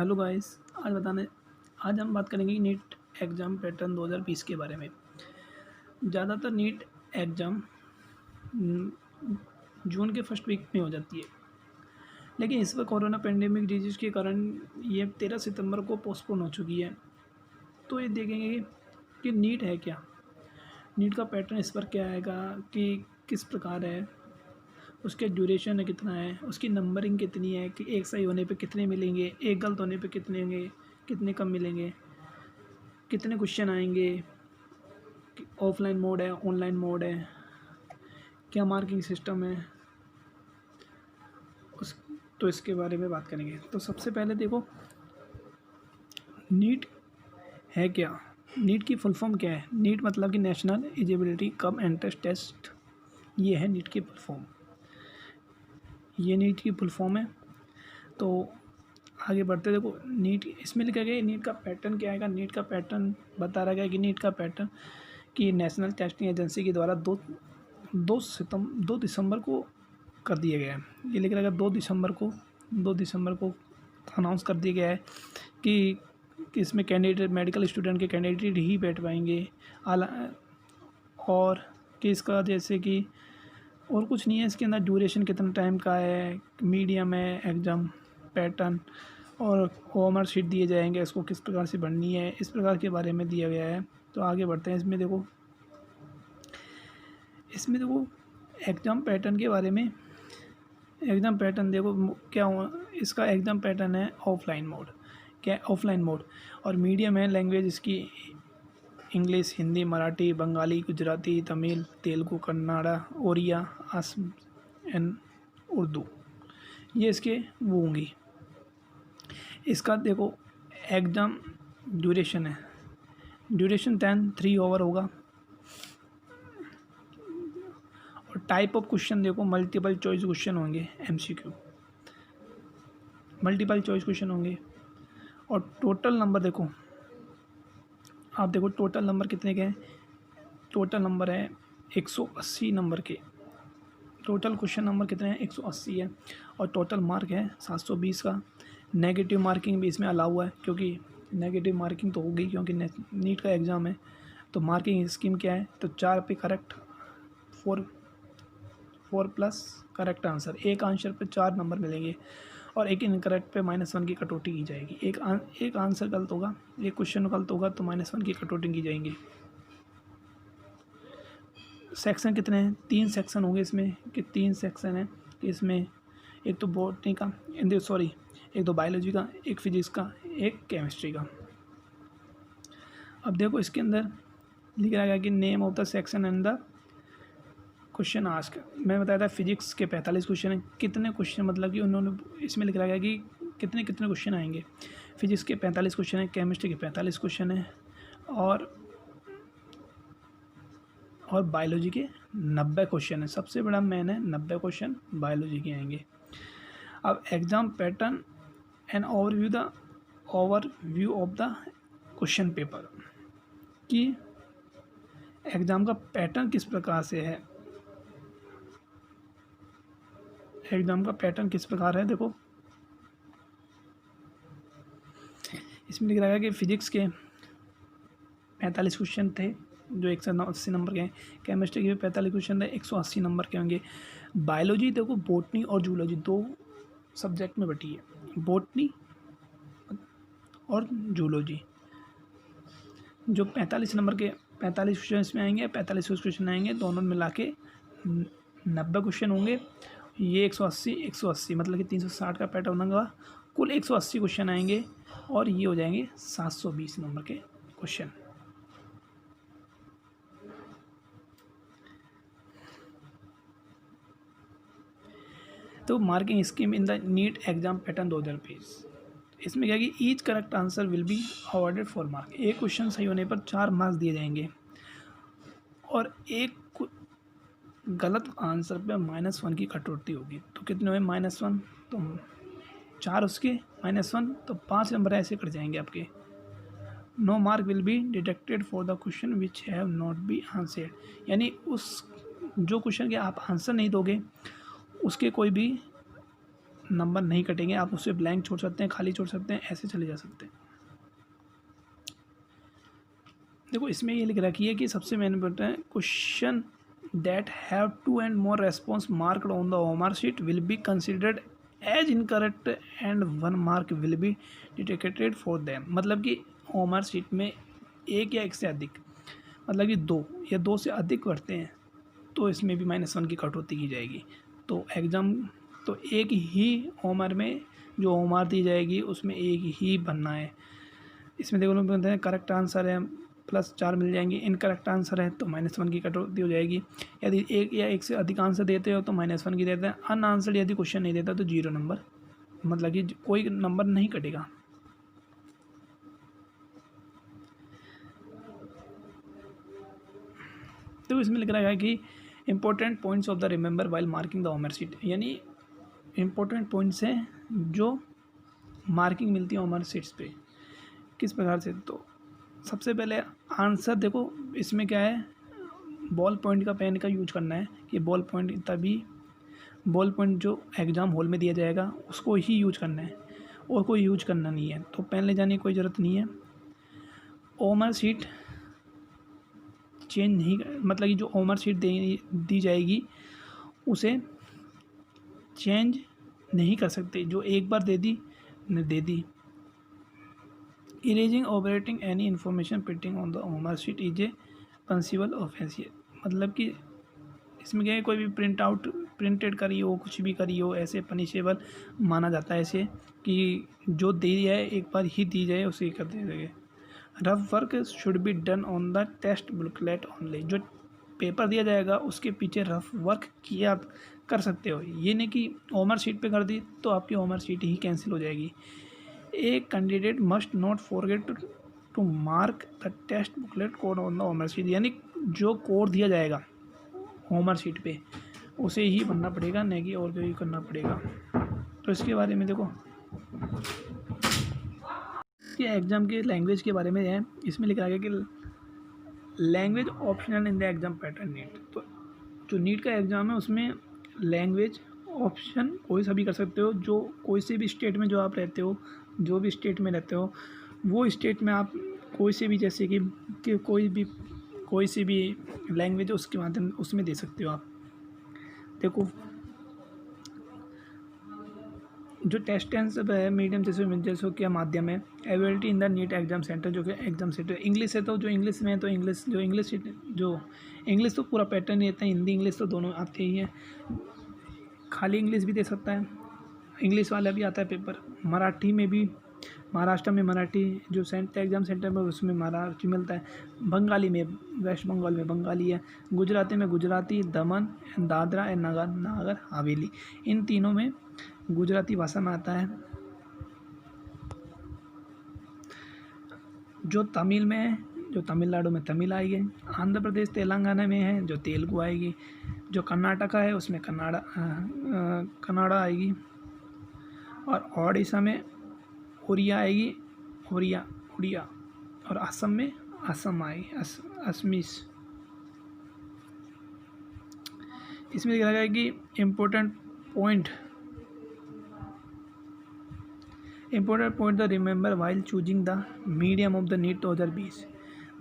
Hello guys. आज हम बात करेंगे नीट एग्ज़ाम पैटर्न 2020 के बारे में। ज़्यादातर नीट एग्ज़ाम जून के फर्स्ट वीक में हो जाती है, लेकिन इस बार कोरोना पेंडेमिक डिजीज़ के कारण ये 13 सितंबर को पोस्टपोन हो चुकी है। तो ये देखेंगे कि नीट है क्या, नीट का पैटर्न इस बार क्या आएगा, कि किस प्रकार है, उसके ड्यूरेशन है कितना है, उसकी नंबरिंग कितनी है, कि एक सही होने पे कितने मिलेंगे, एक गलत होने पे कितने होंगे, कितने कम मिलेंगे, कितने क्वेश्चन आएंगे, ऑफलाइन मोड है, ऑनलाइन मोड है, क्या मार्किंग सिस्टम है, उस तो इसके बारे में बात करेंगे। तो सबसे पहले देखो, नीट है क्या। नीट की फुल फॉर्म क्या है। नीट मतलब कि national eligibility cum entrance test, ये है नीट की फुल फॉर्म। ये नीट की फुल फॉर्म है। तो आगे बढ़ते देखो, नीट इसमें लिखा गया है नीट का पैटर्न क्या आएगा। नीट का पैटर्न बता रहा है कि नीट का पैटर्न कि नेशनल टेस्टिंग एजेंसी के द्वारा दो दिसंबर को कर दिया गया है। ये लिख रहा है 2 दिसंबर को अनाउंस कर दिया गया है कि इसमें कैंडिडेट मेडिकल स्टूडेंट के कैंडिडेट ही बैठ पाएंगे। और कि इसका जैसे कि और कुछ नहीं है इसके अंदर। ड्यूरेशन कितना टाइम का है, मीडियम है एग्ज़ाम पैटर्न, और होमवर्क शीट दिए जाएंगे, इसको किस प्रकार से भरनी है, इस प्रकार के बारे में दिया गया है। तो आगे बढ़ते हैं। इसमें देखो एग्ज़ाम पैटर्न के बारे में। एग्ज़ाम पैटर्न देखो क्या हुआ, इसका एग्ज़ाम पैटर्न है ऑफलाइन मोड। क्या है ऑफलाइन मोड। और मीडियम है लैंग्वेज इसकी इंग्लिश, हिंदी, मराठी, बंगाली, गुजराती, तमिल, तेलुगु, कन्नड़ा, ओरिया, असम एंड उर्दू, ये इसके वो होंगी। इसका देखो एग्ज़ाम ड्यूरेशन है, ड्यूरेशन 3 ओवर होगा। और टाइप ऑफ क्वेश्चन देखो, मल्टीपल चॉइस क्वेश्चन होंगे, एमसीक्यू मल्टीपल चॉइस क्वेश्चन होंगे। और टोटल नंबर देखो, आप देखो टोटल नंबर कितने के हैं। टोटल नंबर है 180 नंबर के। टोटल क्वेश्चन नंबर कितने हैं, 180 है। और टोटल मार्क है 720 का। नेगेटिव मार्किंग भी इसमें अलाउ है, क्योंकि नेगेटिव मार्किंग तो होगी क्योंकि नीट का एग्ज़ाम है। तो मार्किंग स्कीम क्या है, तो 4 पे करेक्ट, 4 प्लस करेक्ट आंसर, एक आंसर पे 4 नंबर मिलेंगे। और एक इनकरेक्ट पे -1 की कटौती की जाएगी। एक आंसर गलत होगा, एक क्वेश्चन गलत होगा तो -1 की कटौती की जाएंगी। सेक्शन कितने हैं, 3 सेक्शन होंगे इसमें। कि 3 सेक्शन है कि इसमें एक तो बॉटनी का, एक तो बायोलॉजी का, एक फिजिक्स का, एक केमिस्ट्री का। अब देखो इसके अंदर लिख रहा है कि name of the section and the question ask. मैं बताया था फिजिक्स के 45 क्वेश्चन हैं। कितने क्वेश्चन मतलब कि उन्होंने इसमें लिख रहा है कि कितने कितने क्वेश्चन आएंगे। फिजिक्स के 45 क्वेश्चन हैं, केमिस्ट्री के 45 क्वेश्चन हैं, और बायोलॉजी के 90 क्वेश्चन है। सबसे बड़ा मेन है, 90 क्वेश्चन बायोलॉजी के आएंगे। अब exam pattern and overview of the question paper, कि एग्ज़ाम का पैटर्न किस प्रकार से है। एग्ज़ाम का पैटर्न किस प्रकार है देखो, इसमें लिख रहा है कि फिजिक्स के 45 क्वेश्चन थे जो 180 नंबर के हैं। केमिस्ट्री के भी 45 क्वेश्चन थे, 180 नंबर के होंगे। बायोलॉजी देखो बॉटनी और जूलॉजी 2 सब्जेक्ट में बटी है, बॉटनी और जूलॉजी। जो 45 नंबर के 45 क्वेश्चन इसमें आएंगे, 45 क्वेश्चन आएंगे, दोनों मिला के 90 क्वेश्चन होंगे। ये 180 मतलब कि 360 का पैटर्न होगा। कुल 180 क्वेश्चन आएंगे और ये हो जाएंगे 720 नंबर के क्वेश्चन। तो marking scheme in the NEET exam pattern 2020, इसमें क्या है कि each correct answer will be awarded 4 mark. एक क्वेश्चन सही होने पर 4 मार्क्स दिए जाएंगे, और एक गलत आंसर पे -1 की कटौती होगी। तो कितने हुए, -1, तो 4 उसके -1, तो 5 नंबर ऐसे कट जाएंगे आपके। No mark will be deducted for the question which have not be answered, यानी उस जो क्वेश्चन के आप आंसर नहीं दोगे उसके कोई भी नंबर नहीं कटेंगे, आप उससे ब्लैंक छोड़ सकते हैं, खाली छोड़ सकते हैं, ऐसे चले जा सकते हैं। देखो इसमें ये लिख रखी है कि सबसे मेन इम्पोर्टेंट है, question that have 2 and more response marked on the OMR sheet will be considered as incorrect and 1 mark will be deducted for them। मतलब कि OMR शीट में एक या एक से अधिक, मतलब कि 2 या 2 से अधिक बढ़ते हैं तो इसमें भी -1 की कटौती की जाएगी। तो एग्ज़ाम तो एक ही OMR में जो OMR दी जाएगी उसमें एक ही बनना है। इसमें देखो बोलते हैं करेक्ट आंसर है +4 मिल जाएंगे, इनकरेक्ट आंसर है तो -1 की कटौती हो जाएगी। यदि एक या एक से अधिक आंसर देते हो तो -1 की देते हैं। अनआंसर्ड यदि क्वेश्चन नहीं देता तो 0 नंबर, मतलब कि कोई नंबर नहीं कटेगा। तो इसमें लिख रहा है कि important points of the remember while marking the OMR sheet, यानी इंपॉर्टेंट पॉइंट्स हैं जो मार्किंग मिलती है OMR शीट्स पे किस प्रकार से। तो सबसे पहले आंसर देखो इसमें क्या है, बॉल पॉइंट का पेन का यूज करना है कि बॉल पॉइंट तभी, बॉल पॉइंट जो एग्ज़ाम हॉल में दिया जाएगा उसको ही यूज करना है और कोई यूज करना नहीं है। तो पेन ले जाने की कोई ज़रूरत नहीं है। OMR शीट चेंज नहीं, मतलब कि जो OMR शीट दी जाएगी उसे चेंज नहीं कर सकते, जो एक बार दे दी। Erasing operating any information printing on the OMR sheet is a punishable offence. मतलब कि इसमें क्या है, कोई भी प्रिंटेड करी हो, कुछ भी करी हो, ऐसे पनिशेबल माना जाता है ऐसे कि जो दी जाए एक बार ही दी जाए उसे कर दिया जाए। Rough work should be done on the test booklet only. जो पेपर दिया जाएगा उसके पीछे रफ वर्क किया कर सकते हो, ये नहीं कि OMR शीट पे कर दी तो आपकी OMR शीट ही कैंसिल हो जाएगी। A candidate must not forget to mark the test booklet code on the OMR sheet, यानी जो कोड दिया जाएगा OMR शीट पे उसे ही बनना पड़ेगा, नहीं कि और कोई करना पड़ेगा। तो इसके बारे में देखो कि एग्ज़ाम के लैंग्वेज के बारे में है, इसमें लिखा गया कि language optional in the exam pattern NEET. तो जो नीट का एग्ज़ाम है उसमें लैंग्वेज ऑप्शन कोई सा भी कर सकते हो, जो कोई से भी स्टेट में जो आप रहते हो, जो भी स्टेट में रहते हो वो स्टेट में आप कोई से भी, जैसे कि कोई सी भी लैंग्वेज उसके माध्यम उसमें दे सकते हो आप। देखो जो टेस्ट आंसर है मीडियम जैसे क्या माध्यम है, availability in the NEET exam centre, जो कि एग्जाम सेंटर इंग्लिश है तो जो इंग्लिश में है तो इंग्लिश तो पूरा पैटर्न ही रहता है, हिंदी इंग्लिश तो दोनों आते ही हैं, खाली इंग्लिश भी दे सकता है, इंग्लिश वाला भी आता है पेपर। मराठी में भी, महाराष्ट्र में मराठी जो एग्ज़ाम सेंटर में उसमें मराठी मिलता है, बंगाली में वेस्ट बंगाल में बंगाली है, गुजराती में गुजराती, दमन दादरा एंड नागर हवेली, इन तीनों में गुजराती भाषा में आता है। जो तमिल में है, जो तमिलनाडु में तमिल आएगी, आंध्र प्रदेश तेलंगाना में है जो तेलुगु आएगी, जो कर्नाटका है उसमें कन्नाडा आएगी, और ओडिशा में उड़िया आएगी, उड़िया, और असम में असम आएगी, असमीस। इसमें लिखा गया है कि important point the remember while choosing the medium of the NEET 2020।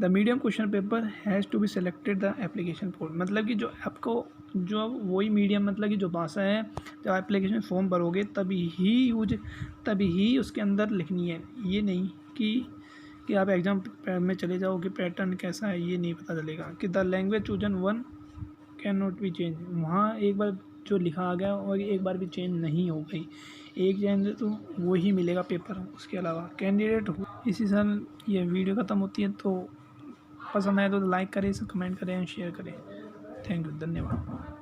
The medium question paper has to be selected the application form. मतलब कि जो आपको जो वही मीडियम, मतलब कि जो भाषा है जब एप्लीकेशन फॉर्म भरोगे तभी ही उसके अंदर लिखनी है। ये नहीं कि आप एग्ज़ाम में चले जाओ कि पैटर्न कैसा है ये नहीं पता चलेगा। कि the language chosen one can not be change, वहाँ एक बार जो लिखा आ गया और एक बार भी चेंज नहीं हो गई, एक चेंज तो वही मिलेगा पेपर, उसके अलावा कैंडिडेट। इसी साल ये वीडियो ख़त्म होती है, तो पसंद आए तो लाइक करें, कमेंट करें, शेयर करें। थैंक यू, धन्यवाद।